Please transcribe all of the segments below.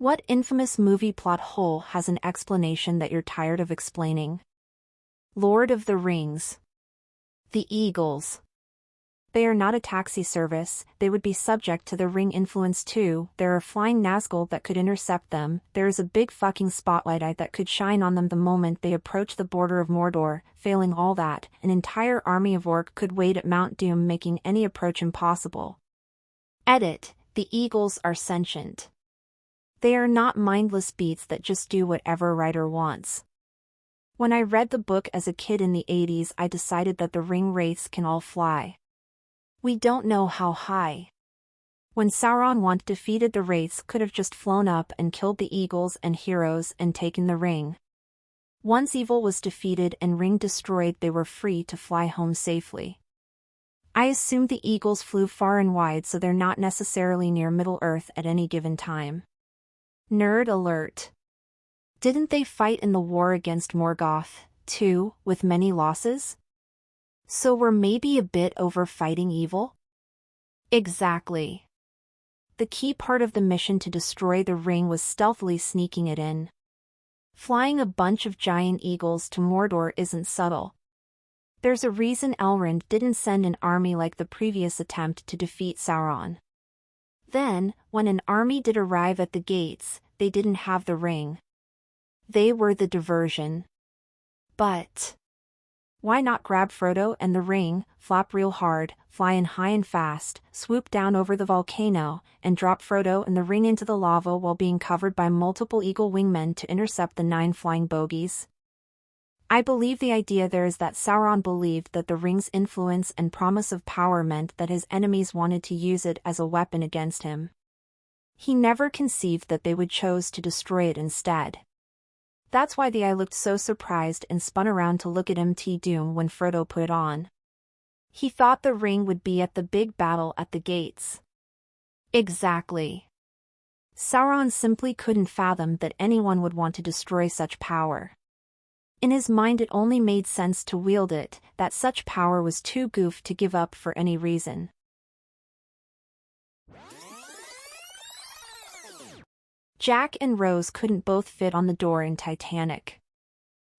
What infamous movie plot hole has an explanation that you're tired of explaining? Lord of the Rings. The Eagles. They are not a taxi service, they would be subject to the ring influence too. There are flying Nazgul that could intercept them, there is a big fucking spotlight that could shine on them the moment they approach the border of Mordor. Failing all that, an entire army of orc could wait at Mount Doom, making any approach impossible. Edit: the Eagles are sentient. They are not mindless beasts that just do whatever writer wants. When I read the book as a kid in the 80s, I decided that the ring wraiths can all fly. We don't know how high. When Sauron once defeated the wraiths, could have just flown up and killed the eagles and heroes and taken the ring. Once evil was defeated and ring destroyed, they were free to fly home safely. I assumed the eagles flew far and wide, so they're not necessarily near Middle-earth at any given time. Nerd alert. Didn't they fight in the war against Morgoth, too, with many losses? So we're maybe a bit over fighting evil? Exactly. The key part of the mission to destroy the ring was stealthily sneaking it in. Flying a bunch of giant eagles to Mordor isn't subtle. There's a reason Elrond didn't send an army like the previous attempt to defeat Sauron. Then, when an army did arrive at the gates, they didn't have the ring. They were the diversion. But why not grab Frodo and the ring, flop real hard, fly in high and fast, swoop down over the volcano, and drop Frodo and the ring into the lava while being covered by multiple eagle wingmen to intercept the 9 flying bogies? I believe the idea there is that Sauron believed that the ring's influence and promise of power meant that his enemies wanted to use it as a weapon against him. He never conceived that they would choose to destroy it instead. That's why the eye looked so surprised and spun around to look at Mt. Doom when Frodo put it on. He thought the ring would be at the big battle at the gates. Exactly. Sauron simply couldn't fathom that anyone would want to destroy such power. In his mind, it only made sense to wield it, that such power was too goofy to give up for any reason. Jack and Rose couldn't both fit on the door in Titanic.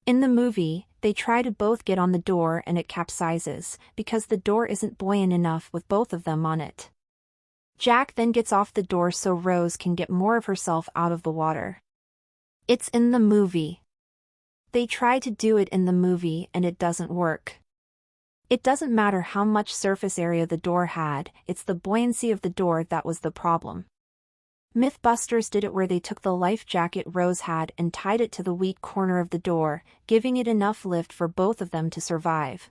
In the movie, they try to both get on the door and it capsizes, because the door isn't buoyant enough with both of them on it. Jack then gets off the door so Rose can get more of herself out of the water. It's in the movie. They try to do it in the movie and it doesn't work. It doesn't matter how much surface area the door had, it's the buoyancy of the door that was the problem. Mythbusters did it where they took the life jacket Rose had and tied it to the weak corner of the door, giving it enough lift for both of them to survive.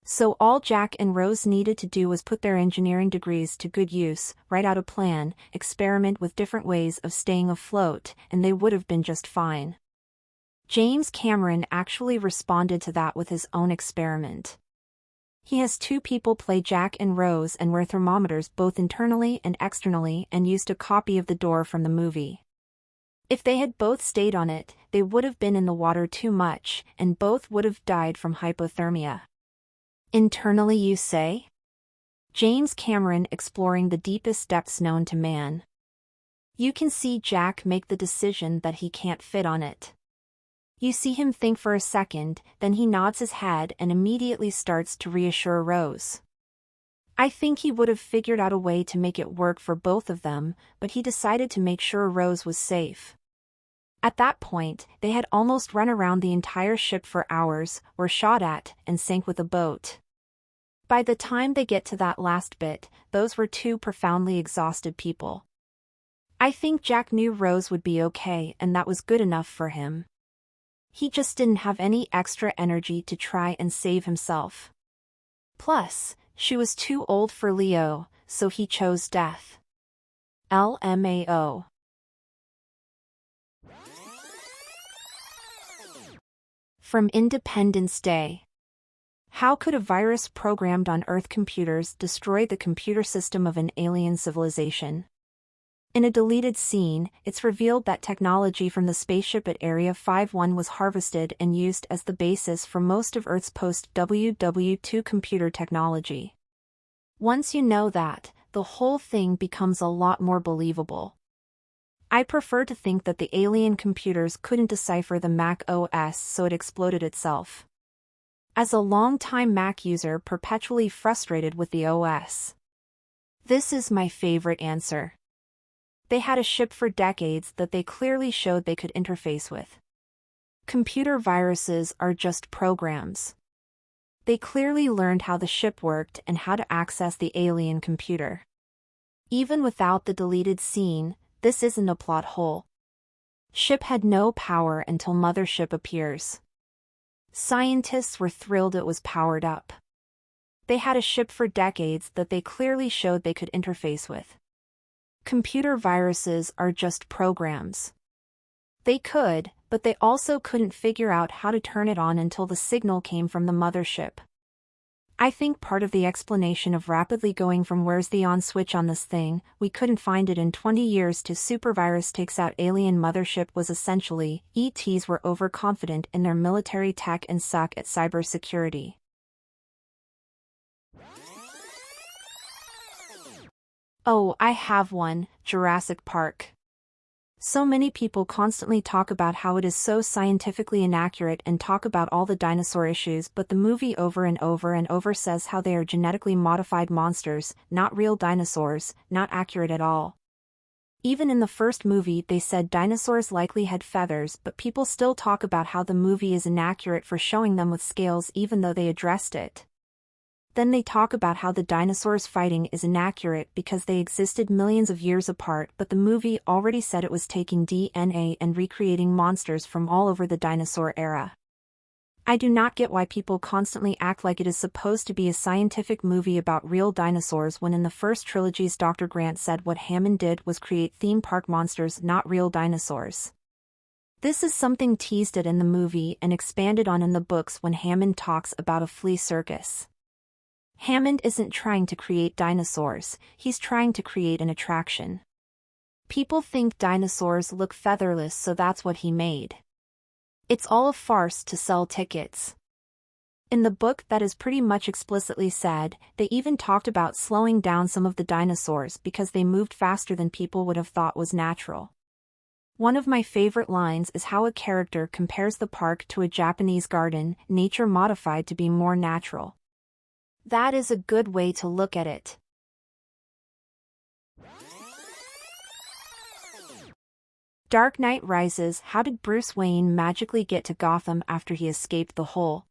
So all Jack and Rose needed to do was put their engineering degrees to good use, write out a plan, experiment with different ways of staying afloat, and they would have been just fine. James Cameron actually responded to that with his own experiment. He has 2 people play Jack and Rose and wear thermometers both internally and externally, and used a copy of the door from the movie. If they had both stayed on it, they would have been in the water too much, and both would have died from hypothermia. Internally, you say? James Cameron exploring the deepest depths known to man. You can see Jack make the decision that he can't fit on it. You see him think for a second, then he nods his head and immediately starts to reassure Rose. I think he would have figured out a way to make it work for both of them, but he decided to make sure Rose was safe. At that point, they had almost run around the entire ship for hours, were shot at, and sank with a boat. By the time they get to that last bit, those were 2 profoundly exhausted people. I think Jack knew Rose would be okay and that was good enough for him. He just didn't have any extra energy to try and save himself. Plus, she was too old for Leo, so he chose death. LMAO. From Independence Day. How could a virus programmed on Earth computers destroy the computer system of an alien civilization? In a deleted scene, it's revealed that technology from the spaceship at Area 51 was harvested and used as the basis for most of Earth's post-WW2 computer technology. Once you know that, the whole thing becomes a lot more believable. I prefer to think that the alien computers couldn't decipher the Mac OS, so it exploded itself. As a long-time Mac user perpetually frustrated with the OS. This is my favorite answer. They had a ship for decades that they clearly showed they could interface with. Computer viruses are just programs. They clearly learned how the ship worked and how to access the alien computer. Even without the deleted scene, this isn't a plot hole. Ship had no power until mothership appears. Scientists were thrilled it was powered up. They had a ship for decades that they clearly showed they could interface with. Computer viruses are just programs. They could, but they also couldn't figure out how to turn it on until the signal came from the mothership. I think part of the explanation of rapidly going from "where's the on switch on this thing, we couldn't find it in 20 years" to "supervirus takes out alien mothership" was essentially, ETs were overconfident in their military tech and suck at cybersecurity. Oh, I have one, Jurassic Park. So many people constantly talk about how it is so scientifically inaccurate and talk about all the dinosaur issues, but the movie over and over and over says how they are genetically modified monsters, not real dinosaurs, not accurate at all. Even in the first movie they said dinosaurs likely had feathers, but people still talk about how the movie is inaccurate for showing them with scales even though they addressed it. Then they talk about how the dinosaurs fighting is inaccurate because they existed millions of years apart, but the movie already said it was taking DNA and recreating monsters from all over the dinosaur era. I do not get why people constantly act like it is supposed to be a scientific movie about real dinosaurs when in the first trilogies Dr. Grant said what Hammond did was create theme park monsters, not real dinosaurs. This is something teased at in the movie and expanded on in the books when Hammond talks about a flea circus. Hammond isn't trying to create dinosaurs, he's trying to create an attraction. People think dinosaurs look featherless, so that's what he made. It's all a farce to sell tickets. In the book that is pretty much explicitly said, they even talked about slowing down some of the dinosaurs because they moved faster than people would have thought was natural. One of my favorite lines is how a character compares the park to a Japanese garden, nature modified to be more natural. That is a good way to look at it. Dark Knight Rises. How did Bruce Wayne magically get to Gotham after he escaped the hole?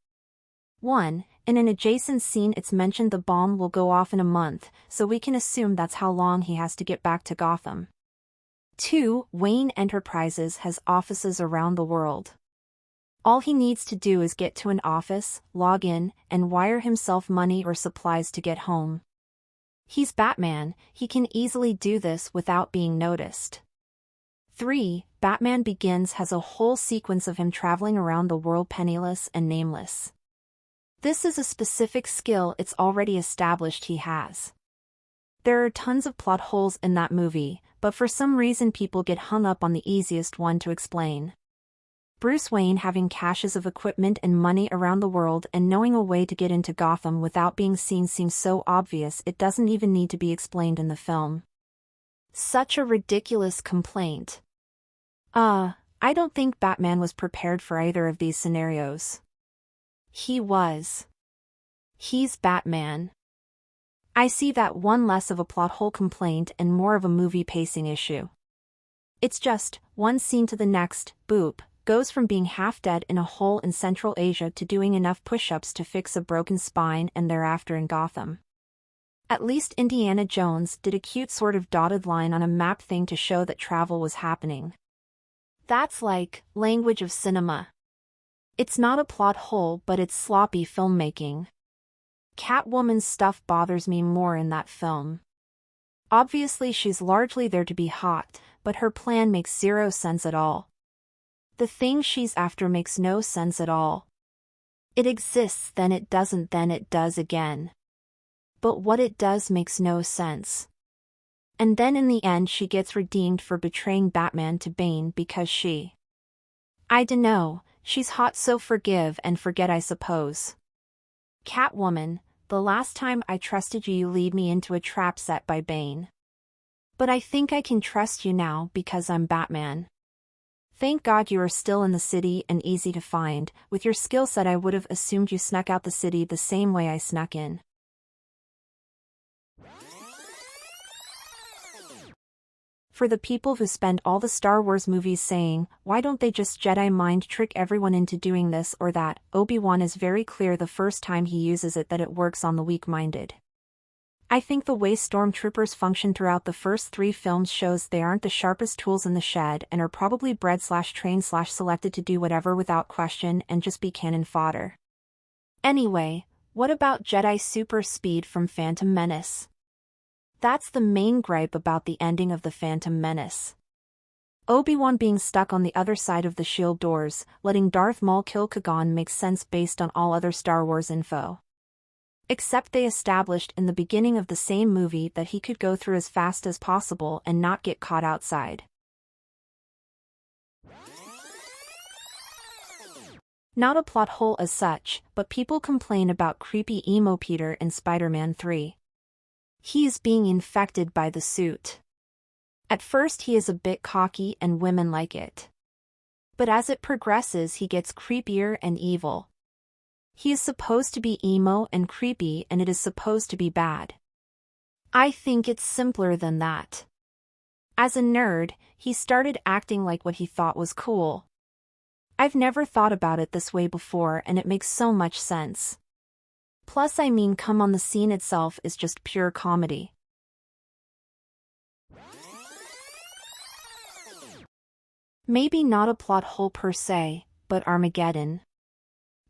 1. In an adjacent scene it's mentioned the bomb will go off in a month, so we can assume that's how long he has to get back to Gotham. 2. Wayne Enterprises has offices around the world. All he needs to do is get to an office, log in, and wire himself money or supplies to get home. He's Batman, he can easily do this without being noticed. 3. Batman Begins has a whole sequence of him traveling around the world penniless and nameless. This is a specific skill it's already established he has. There are tons of plot holes in that movie, but for some reason people get hung up on the easiest one to explain. Bruce Wayne having caches of equipment and money around the world and knowing a way to get into Gotham without being seen seems so obvious it doesn't even need to be explained in the film. Such a ridiculous complaint. I don't think Batman was prepared for either of these scenarios. He was. He's Batman. I see that one less of a plot hole complaint and more of a movie pacing issue. It's just, one scene to the next, boop, goes from being half dead in a hole in Central Asia to doing enough push-ups to fix a broken spine and thereafter in Gotham. At least Indiana Jones did a cute sort of dotted line on a map thing to show that travel was happening. That's like, language of cinema. It's not a plot hole, but it's sloppy filmmaking. Catwoman's stuff bothers me more in that film. Obviously she's largely there to be hot, but her plan makes zero sense at all. The thing she's after makes no sense at all. It exists, then it doesn't, then it does again. But what it does makes no sense. And then in the end she gets redeemed for betraying Batman to Bane because I dunno, she's hot, so forgive and forget, I suppose. Catwoman, the last time I trusted you, you lead me into a trap set by Bane. But I think I can trust you now because I'm Batman. Thank God you are still in the city and easy to find. With your skill set I would have assumed you snuck out the city the same way I snuck in. For the people who spend all the Star Wars movies saying, why don't they just Jedi mind trick everyone into doing this or that, Obi-Wan is very clear the first time he uses it that it works on the weak-minded. I think the way stormtroopers function throughout the first 3 films shows they aren't the sharpest tools in the shed and are probably bred/trained/selected to do whatever without question and just be cannon fodder. Anyway, what about Jedi super speed from Phantom Menace? That's the main gripe about the ending of The Phantom Menace. Obi-Wan being stuck on the other side of the shield doors, letting Darth Maul kill Qui-Gon makes sense based on all other Star Wars info. Except they established in the beginning of the same movie that he could go through as fast as possible and not get caught outside. Not a plot hole as such, but people complain about creepy emo Peter in Spider-Man 3. He is being infected by the suit. At first he is a bit cocky and women like it. But as it progresses he gets creepier and evil. He is supposed to be emo and creepy and it is supposed to be bad. I think it's simpler than that. As a nerd, he started acting like what he thought was cool. I've never thought about it this way before and it makes so much sense. Plus I mean come on, the scene itself is just pure comedy. Maybe not a plot hole per se, but Armageddon.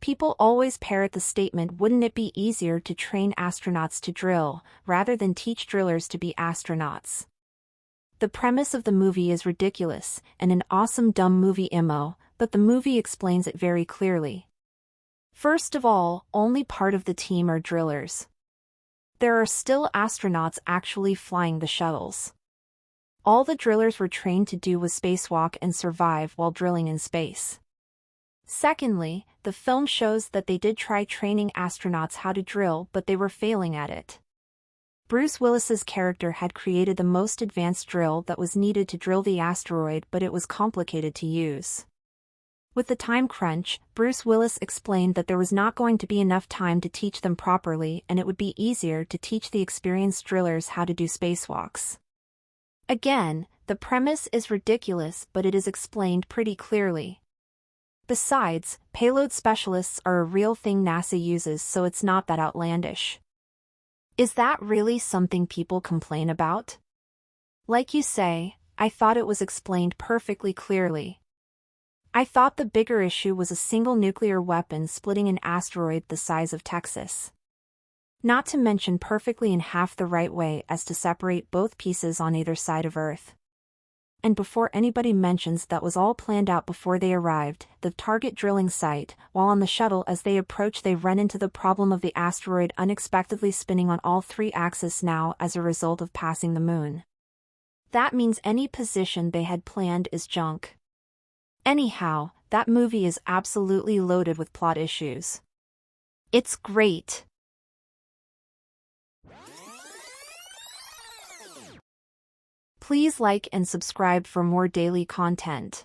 People always parrot the statement, wouldn't it be easier to train astronauts to drill, rather than teach drillers to be astronauts? The premise of the movie is ridiculous, and an awesome dumb movie IMO, but the movie explains it very clearly. First of all, only part of the team are drillers. There are still astronauts actually flying the shuttles. All the drillers were trained to do was spacewalk and survive while drilling in space. Secondly, the film shows that they did try training astronauts how to drill, but they were failing at it. Bruce Willis's character had created the most advanced drill that was needed to drill the asteroid, but it was complicated to use. With the time crunch, Bruce Willis explained that there was not going to be enough time to teach them properly and it would be easier to teach the experienced drillers how to do spacewalks. Again, the premise is ridiculous, but it is explained pretty clearly. Besides, payload specialists are a real thing NASA uses, so it's not that outlandish. Is that really something people complain about? Like you say, I thought it was explained perfectly clearly. I thought the bigger issue was a single nuclear weapon splitting an asteroid the size of Texas. Not to mention perfectly in half the right way as to separate both pieces on either side of Earth. And before anybody mentions that was all planned out before they arrived, the target drilling site, while on the shuttle as they approach they run into the problem of the asteroid unexpectedly spinning on all 3 axes now as a result of passing the moon. That means any position they had planned is junk. Anyhow, that movie is absolutely loaded with plot issues. It's great. Please like and subscribe for more daily content.